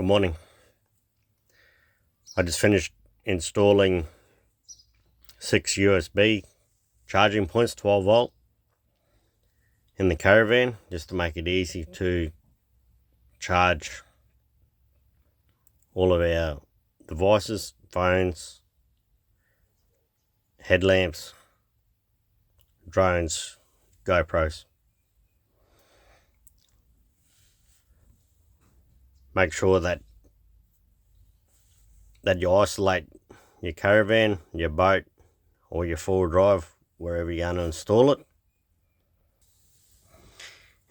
Good morning. I just finished installing 6 USB charging points, 12 volt, in the caravan, just to make it easy to charge all of our devices, phones, headlamps, drones, GoPros. Make sure that you isolate your caravan, your boat, or your four-wheel drive, wherever you're going to install it.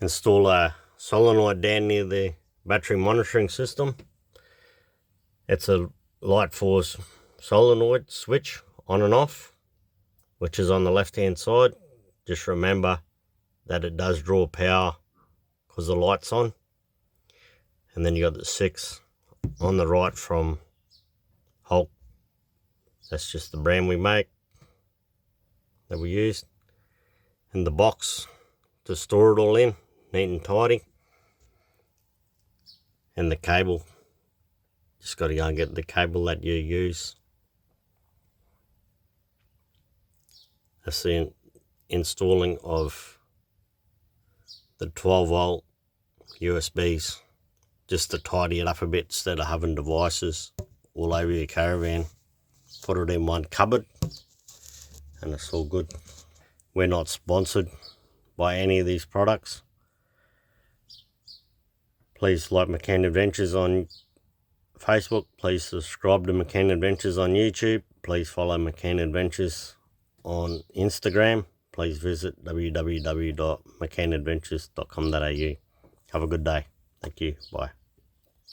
Install a solenoid down near the battery monitoring system. It's a light force solenoid switch on and off, which is on the left hand side. Just remember that it does draw power because the light's on. And then you got the 6 on the right from Hulk. That's just the brand we make, that we used. And the box to store it all in, neat and tidy. And the cable, just got to go and get the cable that you use. That's the installing of the 12 volt USBs, just to tidy it up a bit instead of having devices all over your caravan. Put it in one cupboard and it's all good. We're not sponsored by any of these products. Please like McCann Adventures on Facebook. Please subscribe to McCann Adventures on YouTube. Please follow McCann Adventures on Instagram. Please visit www.mccannadventures.com.au. Have a good day. Thank you. Bye.